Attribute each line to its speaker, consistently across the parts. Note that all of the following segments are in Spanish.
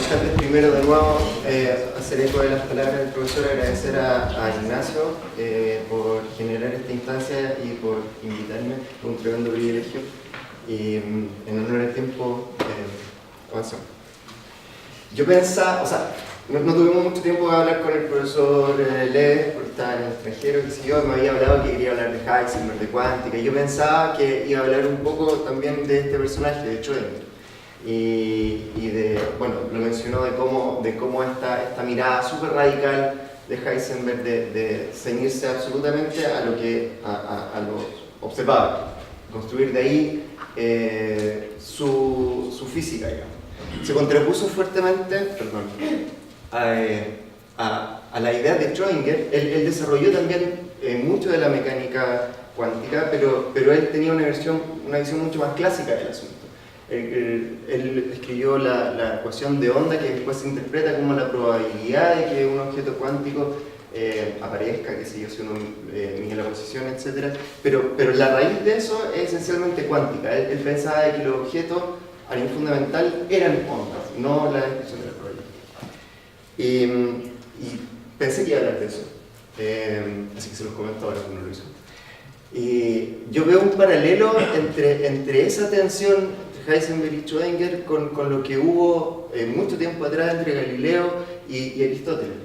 Speaker 1: buenas tardes. Primero, de nuevo, hacer eco de las palabras del profesor, agradecer a Ignacio por generar esta instancia y por invitarme, fue un tremendo privilegio. Y en honor al tiempo, avanzamos. Yo pensaba, o sea, no tuvimos mucho tiempo de hablar con el profesor Leves, porque estaba en el extranjero, qué sé yo, me había hablado que quería hablar de Heisenberg, de cuántica, y yo pensaba que iba a hablar un poco también de este personaje, de Schrödinger. Y de, bueno, lo mencionó de cómo esta mirada súper radical de Heisenberg de ceñirse absolutamente a lo observable, construir de ahí su física, digamos. Se contrapuso fuertemente, a la idea de Schrödinger. Él desarrolló también mucho de la mecánica cuántica, pero él tenía una visión mucho más clásica del asunto. Él escribió la ecuación de onda, que después se interpreta como la probabilidad de que un objeto cuántico aparezca, qué sé yo, si uno mide la posición, etc. Pero la raíz de eso es esencialmente cuántica. Él pensaba de que los objetos, a nivel fundamental, eran ondas, no la descripción de la probabilidad. Y pensé que iba a hablar de eso, así que se los comento ahora, como no lo hizo. Y yo veo un paralelo entre esa tensión Heisenberg y Schrödinger con lo que hubo mucho tiempo atrás entre Galileo y Aristóteles,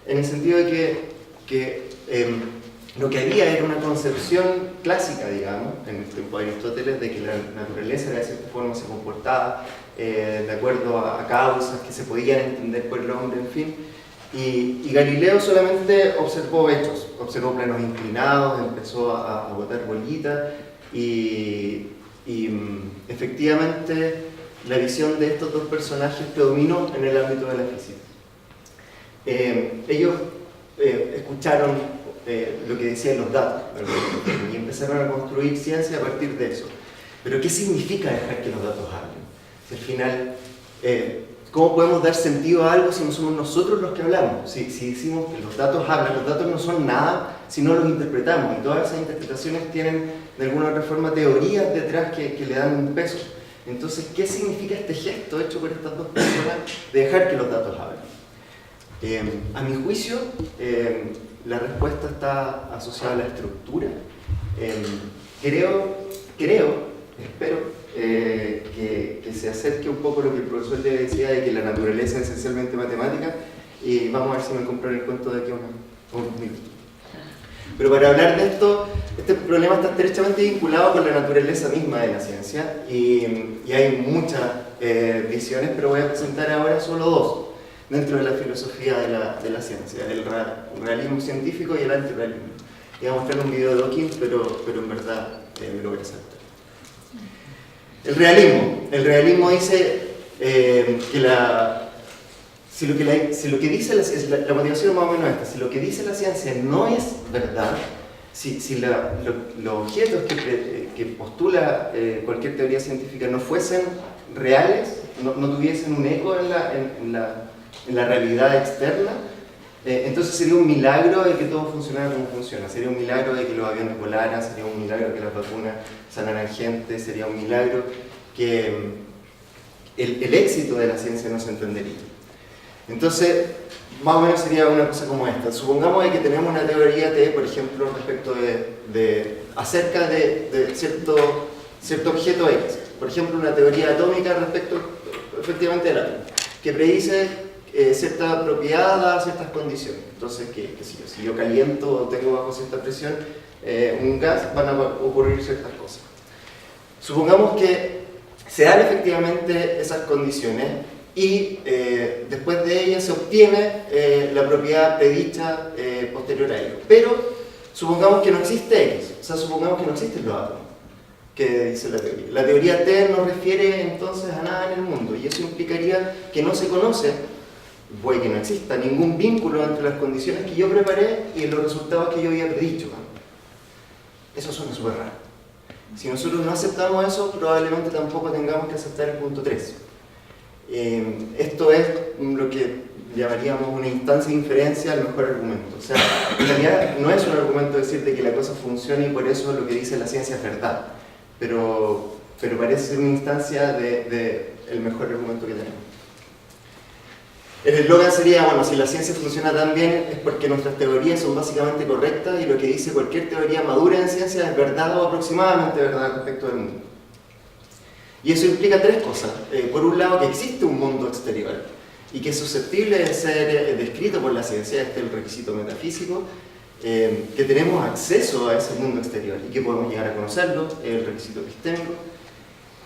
Speaker 1: en el sentido de que lo que había era una concepción clásica, digamos, en el tiempo de Aristóteles, de que la naturaleza de cierta forma se comportaba de acuerdo a causas que se podían entender por el hombre, en fin. Y Galileo solamente observó hechos, observó planos inclinados, empezó a botar bolitas y efectivamente la visión de estos dos personajes predominó en el ámbito de la física. Ellos escucharon lo que decían los datos, ¿verdad? Y empezaron a construir ciencia a partir de eso. Pero ¿qué significa dejar que los datos hablen? Si al final, ¿cómo podemos dar sentido a algo si no somos nosotros los que hablamos? Si decimos que los datos hablan, los datos no son nada si no los interpretamos, y todas esas interpretaciones tienen de alguna otra forma teorías detrás que le dan un peso. Entonces, ¿qué significa este gesto hecho por estas dos personas de dejar que los datos hablen? A mi juicio, la respuesta está asociada a la estructura. Espero que se acerque un poco a lo que el profesor le decía de que la naturaleza es esencialmente matemática, y vamos a ver si me compran el cuento de aquí a unos minutos. Pero para hablar de esto, este problema está estrechamente vinculado con la naturaleza misma de la ciencia, y hay muchas visiones, pero voy a presentar ahora solo dos dentro de la filosofía de la ciencia, el realismo científico y el antirrealismo. Y voy a mostrar un video de Dawkins, pero en verdad me lo voy a saltar. El realismo dice que si lo que dice la motivación más o menos esta, si lo que dice la ciencia no es verdad, si los objetos que postula cualquier teoría científica no fuesen reales, no tuviesen un eco en la realidad externa, entonces sería un milagro de que todo funcionara como funciona, sería un milagro de que los aviones volaran, sería un milagro que las vacunas sanaran gente, sería un milagro que el éxito de la ciencia no se entendería. Entonces, más o menos sería una cosa como esta. Supongamos que tenemos una teoría por ejemplo, respecto acerca de cierto objeto X. Por ejemplo, una teoría atómica respecto efectivamente del átomo, que predice cierta propiedad dadas ciertas condiciones. Entonces, si yo caliento o tengo bajo cierta presión un gas, van a ocurrir ciertas cosas. Supongamos que se dan efectivamente esas condiciones y después de ellas se obtiene la propiedad predicha posterior a ello. Pero supongamos que no existe X, o sea, supongamos que no existen los átomos, que dice la teoría. La teoría T no refiere entonces a nada en el mundo, y eso implicaría que no se conoce, puede que no exista ningún vínculo entre las condiciones que yo preparé y los resultados que yo había predicho. Eso suena súper raro. Si nosotros no aceptamos eso, probablemente tampoco tengamos que aceptar el punto 3. Esto es lo que llamaríamos una instancia de inferencia al mejor argumento. O sea, en realidad no es un argumento decir de que la cosa funciona y por eso lo que dice la ciencia es verdad, pero parece ser una instancia del mejor argumento que tenemos. El eslogan sería, bueno, si la ciencia funciona tan bien es porque nuestras teorías son básicamente correctas y lo que dice cualquier teoría madura en ciencia es verdad o aproximadamente verdad respecto del mundo. Y eso implica tres cosas. Por un lado, que existe un mundo exterior y que es susceptible de ser descrito por la ciencia, este es el requisito metafísico, que tenemos acceso a ese mundo exterior y que podemos llegar a conocerlo, el requisito epistémico,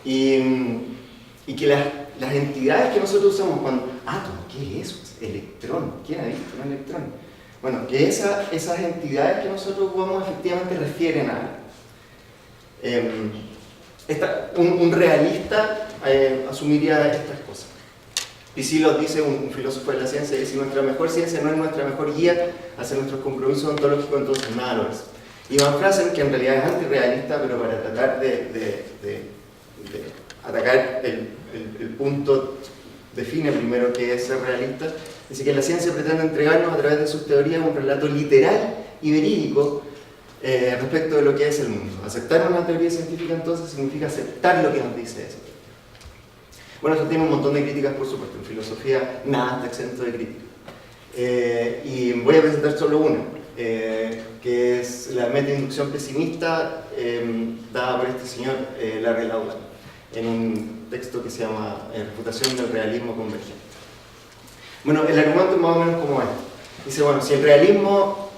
Speaker 1: y que las entidades que nosotros usamos cuando, átomo, ¿qué es eso? Electrón, ¿quién ha visto un electrón? Bueno, que esas entidades que nosotros ocupamos efectivamente refieren a algo. Un realista asumiría estas cosas. Pisilos dice, un filósofo de la ciencia, que si nuestra mejor ciencia no es nuestra mejor guía hacia nuestros compromisos ontológicos, entonces nada lo es. Y Van Frasen, que en realidad es antirrealista, pero para tratar de atacar el punto, define primero qué es ser realista, dice que la ciencia pretende entregarnos a través de sus teorías un relato literal y verídico respecto de lo que es el mundo. Aceptar una teoría científica entonces significa aceptar lo que nos dice eso. Bueno, eso tiene un montón de críticas, por supuesto. En filosofía nada está exento de crítica. Y voy a presentar solo una, que es la metainducción pesimista dada por este señor Larry Laudan, en un texto que se llama Refutación del realismo convergente. Bueno, el argumento es más o menos como este. Dice, bueno, si el realismo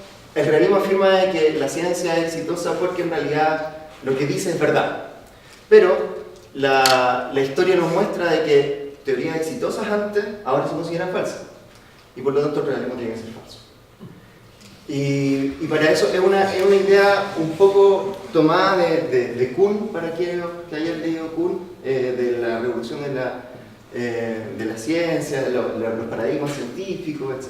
Speaker 1: afirma de que la ciencia es exitosa porque en realidad lo que dice es verdad, pero la historia nos muestra de que teorías exitosas antes ahora se consideran falsas y por lo tanto el realismo tiene que ser falso. Y para eso es una idea un poco tomada de Kuhn, para aquellos que hayan leído Kuhn, de la revolución de la ciencia, de los paradigmas científicos, etc.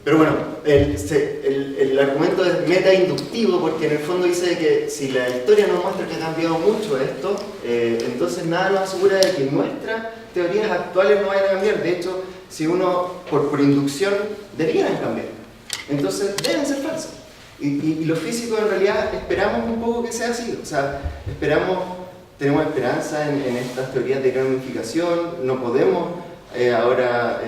Speaker 1: Pero bueno, el argumento es metainductivo porque en el fondo dice que si la historia nos muestra que ha cambiado mucho esto, entonces nada nos asegura de que nuestras teorías actuales no vayan a cambiar. De hecho, si uno, por inducción, deberían cambiar. Entonces deben ser falsas. Y los físicos en realidad esperamos un poco que sea así. O sea, tenemos esperanza en estas teorías de gran unificación, no podemos ahora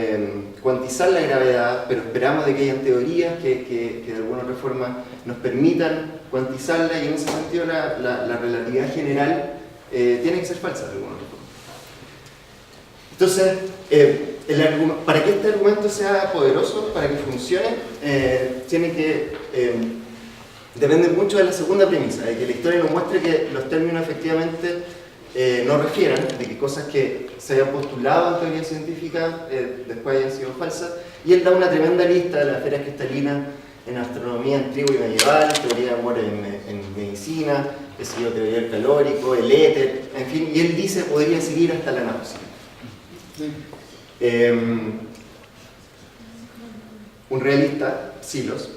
Speaker 1: cuantizar la gravedad, pero esperamos de que hayan teorías que de alguna otra forma nos permitan cuantizarla y en ese sentido la relatividad general tiene que ser falsa de alguna otra forma. Entonces, para que este argumento sea poderoso, para que funcione, depende mucho de la segunda premisa, de que la historia nos muestre que los términos efectivamente no refieran, de que cosas que se hayan postulado en teoría científica después hayan sido falsas, y él da una tremenda lista de las esferas cristalinas en astronomía antigua y medieval, teoría de amor en medicina, teoría del calórico, el éter, en fin, y él dice podría seguir hasta la náusea. Un realista, Psilos,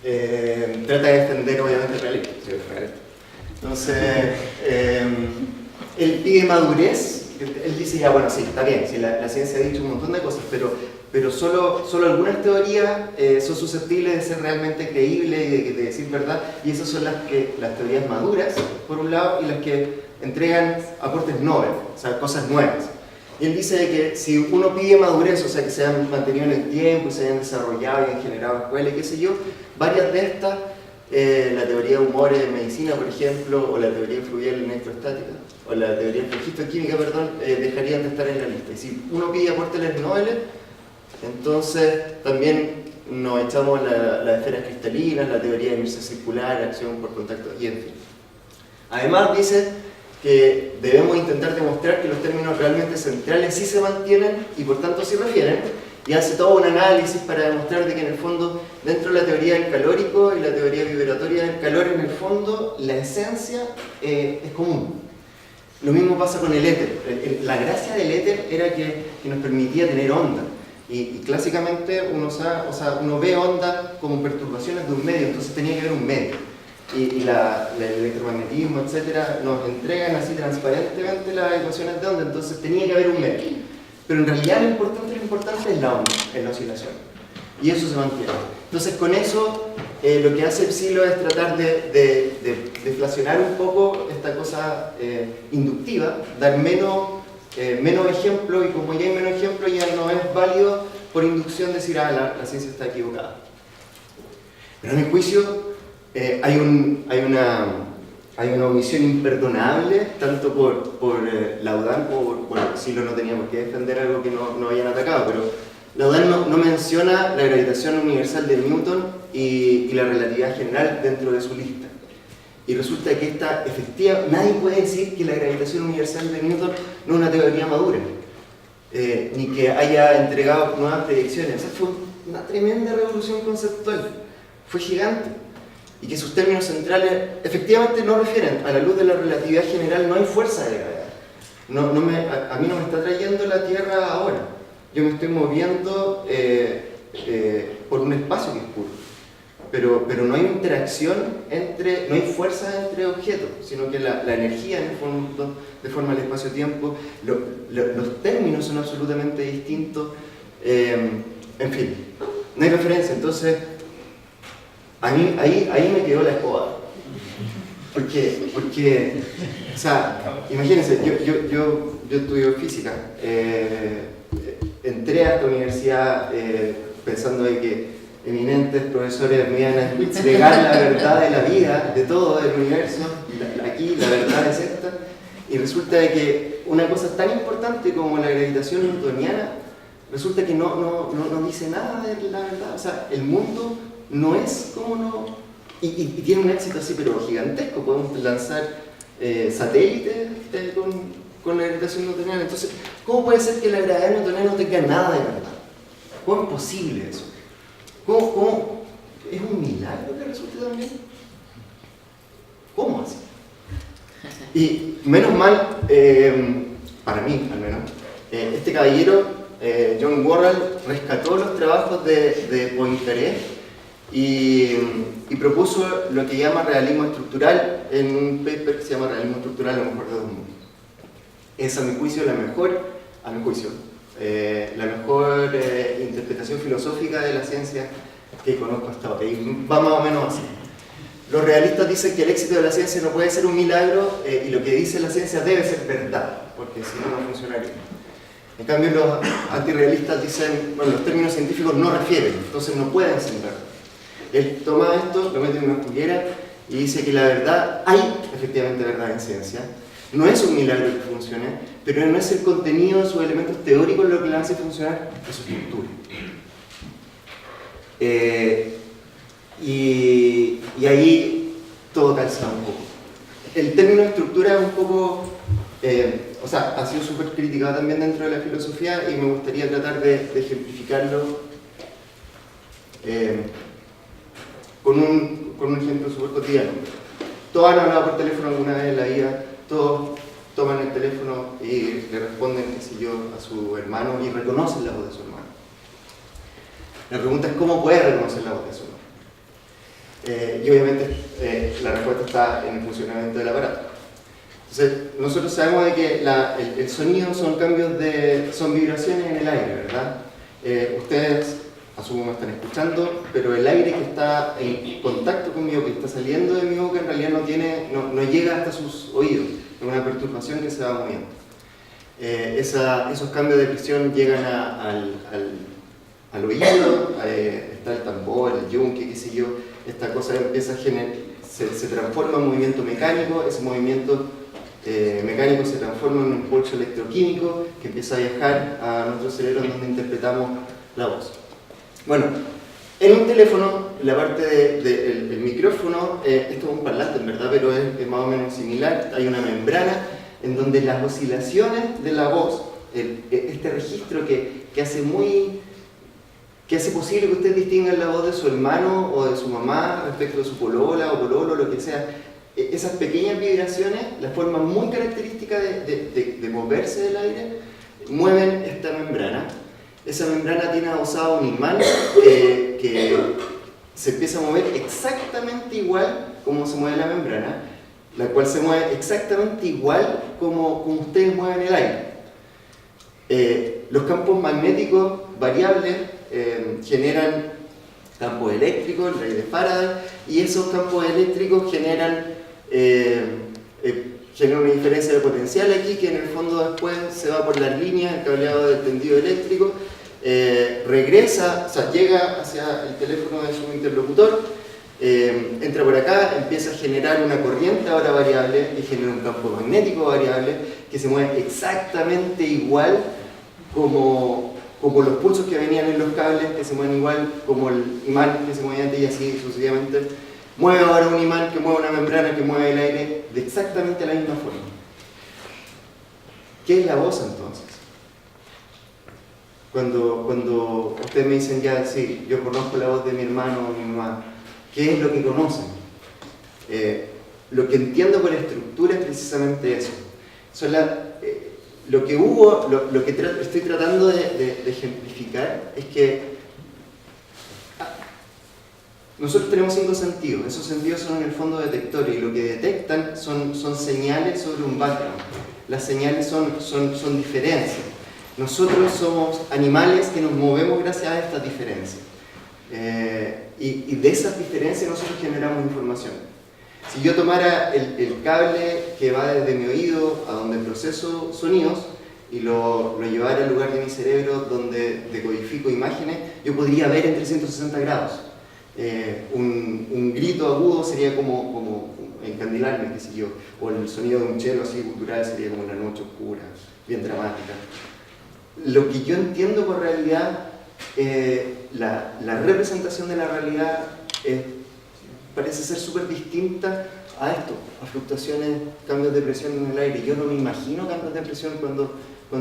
Speaker 1: trata de defender obviamente el realismo. Entonces, él pide madurez, él dice ya bueno, sí, está bien, sí, la ciencia ha dicho un montón de cosas, pero solo algunas teorías son susceptibles de ser realmente creíbles y de decir verdad, y esas son las teorías maduras, por un lado, y las que entregan aportes nobles, o sea, cosas nuevas. Y él dice que si uno pide madurez, o sea, que se hayan mantenido en el tiempo, se hayan desarrollado y han generado escuelas, qué sé yo, varias de estas, la teoría de humores en medicina, por ejemplo, o la teoría fluvial electrostática, o la teoría de flugistoquímica, perdón, dejarían de estar en la lista. Y si uno pide aportes nobles, entonces también nos echamos las esferas cristalinas, la teoría de inercia circular, acción por contacto, y en fin. Además dice que debemos intentar demostrar que los términos realmente centrales sí se mantienen y por tanto sí refieren, y hace todo un análisis para demostrar de que en el fondo, dentro de la teoría del calórico y la teoría vibratoria del calor, en el fondo la esencia es común. Lo mismo pasa con el éter. La gracia del éter era que nos permitía tener onda, y clásicamente uno ve onda como perturbaciones de un medio, entonces tenía que haber un medio. Y el electromagnetismo, etcétera, nos entregan así transparentemente las ecuaciones de onda, entonces tenía que haber un medio. Pero en realidad lo importante es la onda, en la oscilación. Y eso se mantiene. Entonces con eso, lo que hace Psilo es tratar de deflacionar un poco esta cosa inductiva, dar menos menos ejemplos, y como ya hay menos ejemplos, ya no es válido por inducción decir, la ciencia está equivocada. Pero a mi juicio hay una omisión imperdonable, tanto por la UDAN, bueno, Silo no tenía por qué defender algo que no habían atacado, pero la UDAN no menciona la gravitación universal de Newton y la relatividad general dentro de su lista. Y resulta que esta efectiva, nadie puede decir que la gravitación universal de Newton no es una teoría madura, ni que haya entregado nuevas predicciones. O sea, fue una tremenda revolución conceptual, fue gigante. Y que sus términos centrales efectivamente no refieren a la luz de la relatividad general, no hay fuerza de gravedad. A mí no me está trayendo la Tierra ahora. Yo me estoy moviendo por un espacio que es puro. Pero no hay interacción no hay fuerza entre objetos, sino que la energía en el fondo, de forma del espacio-tiempo, los términos son absolutamente distintos, en fin, no hay referencia. Entonces, a mí, ahí me quedó la escoba. Porque o sea, imagínense, yo estudio física, entré a esta universidad pensando de que eminentes profesores me iban a entregar la verdad de la vida, de todo el universo, aquí la verdad es esta, y resulta de que una cosa tan importante como la gravitación newtoniana, resulta que no dice nada de la verdad. O sea, el mundo no es como no... Y tiene un éxito así, pero gigantesco. Podemos lanzar satélites con la gravitación newtoniana. Entonces, ¿cómo puede ser que la gravedad newtoniana no tenga nada de verdad? ¿Cómo es posible eso? ¿Cómo? ¿Es un milagro que resulte también? ¿Cómo así? Y menos mal, para mí al menos, este caballero, John Worrall, rescató los trabajos de Poincaré y propuso lo que llama realismo estructural en un paper que se llama Realismo estructural, a lo mejor de dos mundos. Es, a mi juicio, la mejor interpretación filosófica de la ciencia que conozco hasta ahora. Y va más o menos así. Los realistas dicen que el éxito de la ciencia no puede ser un milagro y lo que dice la ciencia debe ser verdad, porque si no, no funcionaría. En cambio, los antirrealistas dicen, bueno, los términos científicos no refieren, entonces no pueden ser verdad. Él toma esto, lo mete en una juguera y dice que la verdad, hay efectivamente verdad en ciencia. No es un milagro que funcione, pero no es el contenido de sus elementos teóricos lo que la hace funcionar, es su estructura. Y ahí todo calza un poco. El término estructura es un poco, o sea, ha sido súper criticado también dentro de la filosofía y me gustaría tratar de ejemplificarlo con un ejemplo súper cotidiano. Todos han hablado por teléfono alguna vez en la vida, todos toman el teléfono y le responden, qué sé yo, a su hermano y reconocen la voz de su hermano. La pregunta es cómo puede reconocer la voz de su hermano. Y obviamente la respuesta está en el funcionamiento del aparato. Entonces, nosotros sabemos de que el sonido son vibraciones en el aire, ¿verdad? Ustedes, asumo, me están escuchando, pero el aire que está en contacto conmigo, que está saliendo de mi boca, en realidad no llega hasta sus oídos. Es una perturbación que se va moviendo. Esos cambios de presión llegan al oído, está el tambor, el yunque, qué sé yo. Esta cosa empieza a se transforma en movimiento mecánico, ese movimiento mecánico se transforma en un impulso electroquímico que empieza a viajar a nuestro cerebro donde interpretamos la voz. Bueno, en un teléfono, la parte del micrófono, esto es un parlante en verdad, pero es más o menos similar, hay una membrana en donde las oscilaciones de la voz, este registro que hace posible que usted distinga la voz de su hermano o de su mamá respecto de su polola o pololo, lo que sea, esas pequeñas vibraciones, la forma muy característica de moverse del aire, mueven esta membrana. Esa membrana tiene adosado un imán que se empieza a mover exactamente igual como se mueve la membrana, la cual se mueve exactamente igual como ustedes mueven el aire. Los campos magnéticos variables generan campos eléctricos, la ley de Faraday, y esos campos eléctricos generan genera una diferencia de potencial aquí que en el fondo después se va por las líneas, el cableado del tendido eléctrico, regresa, o sea, llega hacia el teléfono de su interlocutor, entra por acá, empieza a generar una corriente ahora variable y genera un campo magnético variable que se mueve exactamente igual como los pulsos que venían en los cables, que se mueven igual como el imán que se movía antes y así sucesivamente. Mueve ahora un imán que mueve una membrana que mueve el aire de exactamente la misma forma. ¿Qué es la voz entonces? Cuando ustedes me dicen ya, sí, yo conozco la voz de mi hermano o mi mamá, ¿qué es lo que conocen? Lo que entiendo por estructura es precisamente eso. Lo que estoy tratando de ejemplificar es que nosotros tenemos 5 sentidos. Esos sentidos son en el fondo detectores y lo que detectan son señales sobre un background. Las señales son diferencias. Nosotros somos animales que nos movemos gracias a estas diferencias. Y de esas diferencias nosotros generamos información. Si yo tomara el cable que va desde mi oído a donde proceso sonidos y lo llevara al lugar de mi cerebro donde decodifico imágenes, yo podría ver en 360 grados. Un grito agudo sería como encandilarme, qué sé yo, o el sonido de un cello así gutural sería como una noche oscura, bien dramática. Lo que yo entiendo por realidad, la representación de la realidad parece ser súper distinta a esto, a fluctuaciones, cambios de presión en el aire. Yo no me imagino cambios de presión cuando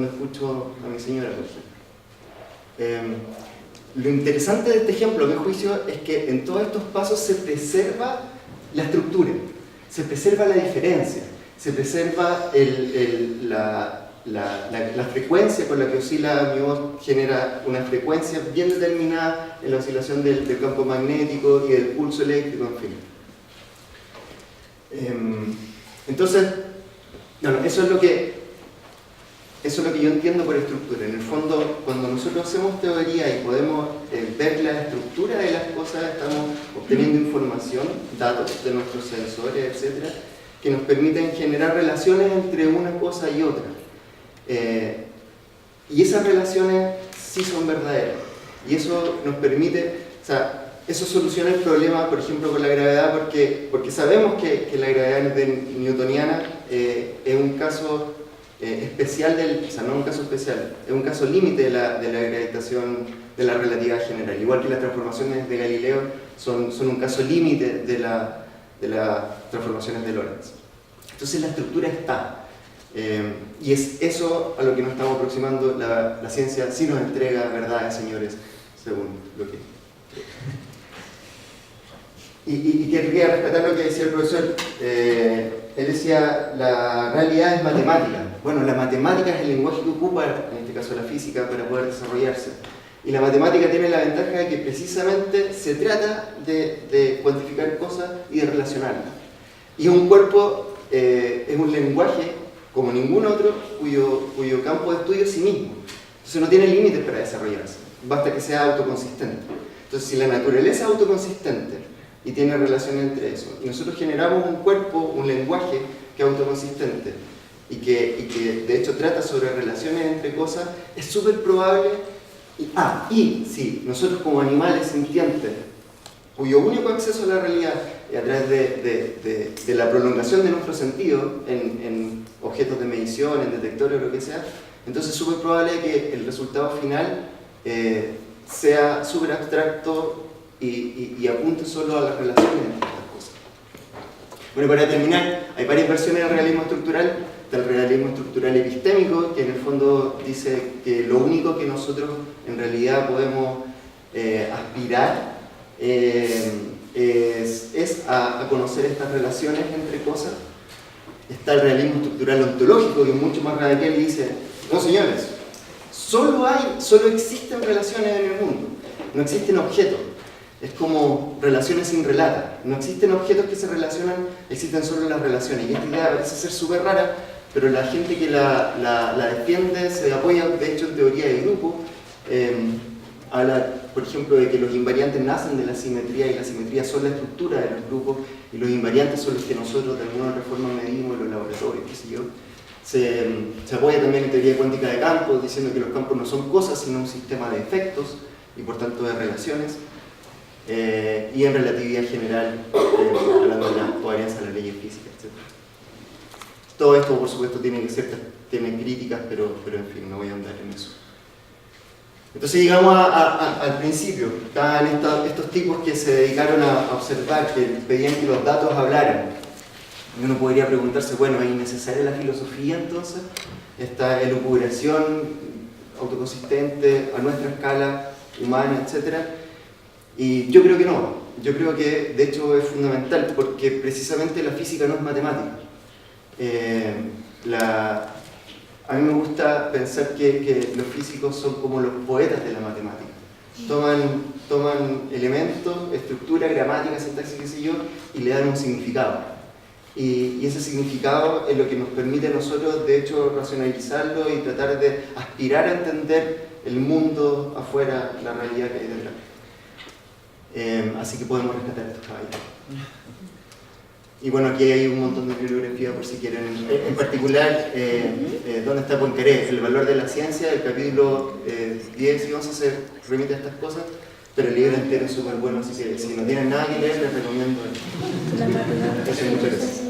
Speaker 1: escucho a mi señora, por ejemplo. Lo interesante de este ejemplo, a mi juicio, es que en todos estos pasos se preserva la estructura, se preserva la diferencia, se preserva la frecuencia con la que oscila mi voz, genera una frecuencia bien determinada en la oscilación del campo magnético y del pulso eléctrico, en fin. Entonces, bueno, eso es lo que yo entiendo por estructura. En el fondo, cuando nosotros hacemos teoría y podemos ver la estructura de las cosas, estamos obteniendo información, datos de nuestros sensores, etc., que nos permiten generar relaciones entre una cosa y otra. Y esas relaciones sí son verdaderas. Y eso nos permite, o sea, eso soluciona el problema, por ejemplo, con la gravedad, porque sabemos que la gravedad newtoniana es un caso especial o sea, no un caso especial, es un caso límite de la gravitación, de la relatividad general. Igual que las transformaciones de Galileo son un caso límite de las transformaciones de Lorentz. Entonces la estructura está. Y es eso a lo que nos estamos aproximando. La ciencia sí nos entrega verdades, señores, según lo que... Y quería respetar lo que decía el profesor. Él decía, la realidad es matemática. Bueno, la matemática es el lenguaje que ocupa, en este caso la física, para poder desarrollarse. Y la matemática tiene la ventaja de que precisamente se trata de cuantificar cosas y de relacionarlas. Y un cuerpo es un lenguaje, como ningún otro, cuyo campo de estudio es sí mismo. Entonces no tiene límites para desarrollarse, basta que sea autoconsistente. Entonces, si la naturaleza es autoconsistente y tiene relación entre eso, y nosotros generamos un cuerpo, un lenguaje que es autoconsistente y que de hecho trata sobre relaciones entre cosas, es súper probable. Y si nosotros como animales sintientes, cuyo único acceso a la realidad es a través de la prolongación de nuestro sentido en objetos de medición, en detectores o lo que sea, entonces es súper probable que el resultado final sea súper abstracto y apunte solo a las relaciones entre estas cosas. Bueno, para terminar, hay varias versiones del realismo estructural. Está el realismo estructural epistémico, que en el fondo dice que lo único que nosotros en realidad podemos aspirar es a conocer estas relaciones entre cosas. Está el realismo estructural ontológico, que es mucho más radical y dice, no señores, solo existen relaciones en el mundo, no existen objetos. Es como relaciones sin relata. No existen objetos que se relacionan, existen solo las relaciones. Y esta idea parece ser súper rara, pero la gente que la defiende se apoya, de hecho, en teoría de grupo. habla, por ejemplo, de que los invariantes nacen de la simetría y la simetría son la estructura de los grupos y los invariantes son los que nosotros de alguna otra forma medimos en los laboratorios, qué sé yo. Se apoya también en teoría cuántica de campos, diciendo que los campos no son cosas sino un sistema de efectos y por tanto de relaciones. Y en relatividad general, hablando de la covarianza de las leyes físicas, etc. Todo esto, por supuesto, tiene críticas, pero en fin, no voy a andar en eso. Entonces llegamos al principio. Estaban estos tipos que se dedicaron a observar, que pedían que los datos hablaran. Y uno podría preguntarse, bueno, ¿es innecesaria la filosofía entonces? Esta elucubración autoconsistente a nuestra escala humana, etc. Y yo creo que no. Yo creo que de hecho es fundamental, porque precisamente la física no es matemática. A mí me gusta pensar que los físicos son como los poetas de la matemática. Toman elementos, estructura, gramática, sintaxis, qué sé yo, y le dan un significado. Y ese significado es lo que nos permite a nosotros, de hecho, racionalizarlo y tratar de aspirar a entender el mundo afuera, la realidad que hay detrás. Así que podemos rescatar estos caballos. Y bueno, aquí hay un montón de bibliografía por si quieren. En particular, ¿dónde está Poincaré? El valor de la ciencia, el capítulo 10 y 11 se remite a estas cosas, pero el libro entero es súper bueno, así que si no tienen nada que leer, les recomiendo. Eso, muchas gracias.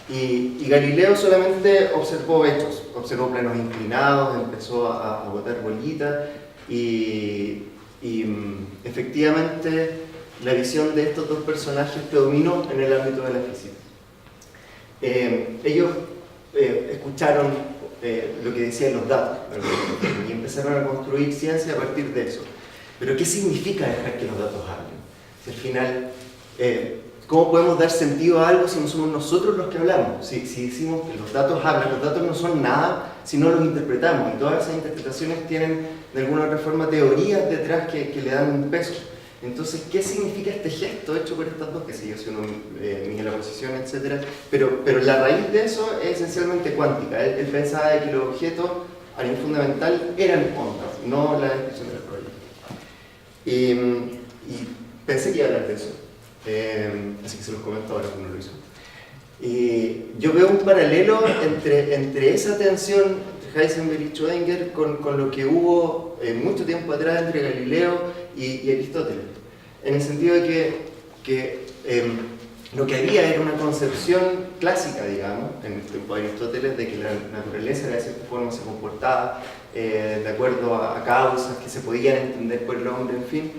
Speaker 1: Y Galileo solamente observó hechos, observó planos inclinados, empezó a botar bolitas y efectivamente la visión de estos dos personajes predominó en el ámbito de la física. Ellos escucharon lo que decían los datos y empezaron a construir ciencia a partir de eso. Pero ¿qué significa dejar que los datos hablen? Si al final, ¿cómo podemos dar sentido a algo si no somos nosotros los que hablamos? Si decimos que los datos hablan, los datos no son nada si no los interpretamos, y todas esas interpretaciones tienen de alguna otra forma teorías detrás que le dan un peso. Entonces, ¿qué significa este gesto hecho por estas dos? Que sé yo, si uno mide la posición, etc. Pero la raíz de eso es esencialmente cuántica. Él pensaba de que los objetos, a nivel fundamental, eran ondas, no la descripción de la probabilidad. Y pensé que iba a hablar de eso. Así que se los comento ahora como lo hizo. Y yo veo un paralelo entre esa tensión entre Heisenberg y Schrödinger con lo que hubo mucho tiempo atrás entre Galileo y Aristóteles, en el sentido de que lo que había era una concepción clásica, digamos, en el tiempo de Aristóteles, de que la naturaleza de cierta forma se comportaba de acuerdo a causas que se podían entender por el hombre, en fin.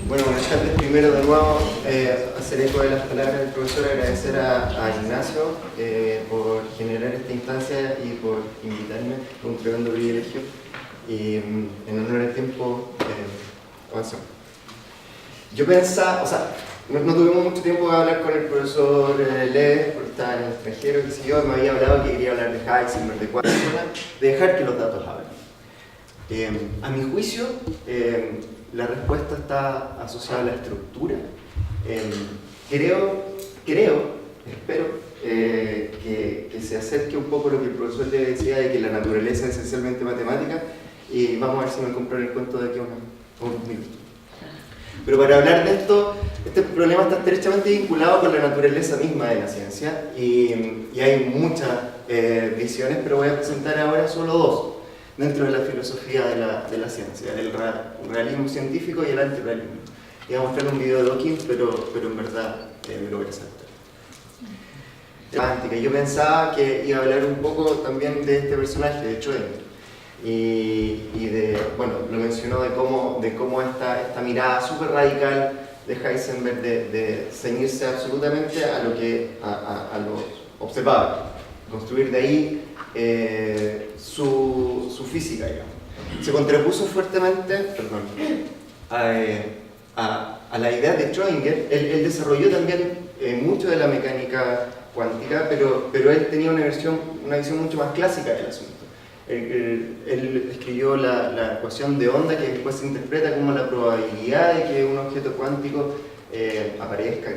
Speaker 1: Bueno, buenas tardes. Primero, de nuevo, hacer eco de las palabras del profesor, agradecer a Ignacio por generar esta instancia y por invitarme, un tremendo privilegio. Y en honor al tiempo, avanzamos. Yo pensaba, o sea, no tuvimos mucho tiempo de hablar con el profesor Leves, porque estaba en el extranjero, qué sé yo, me había hablado que quería hablar de Heisenberg, de cuatro personas, de dejar que los datos hablen. A mi juicio, la respuesta está asociada a la estructura. Espero que se acerque un poco a lo que el profesor le decía de que la naturaleza es esencialmente matemática, y vamos a ver si me compran el cuento de aquí a unos minutos. Pero para hablar de esto, este problema está estrechamente vinculado con la naturaleza misma de la ciencia, y hay muchas visiones, pero voy a presentar ahora solo dos dentro de la filosofía de la ciencia, el realismo científico y el antirrealismo. Iba a mostrar un video de Dawkins, pero en verdad me lo voy a saltar. Yo pensaba que iba a hablar un poco también de este personaje, de Schrödinger, y de, bueno, lo mencionó de cómo esta mirada súper radical de Heisenberg de ceñirse absolutamente a lo observable, construir de ahí su física, digamos. Se contrapuso fuertemente, a a la idea de Schrödinger, él desarrolló también mucho de la mecánica cuántica, pero él tenía una visión mucho más clásica del asunto. Él escribió la ecuación de onda, que después se interpreta como la probabilidad de que un objeto cuántico aparezca.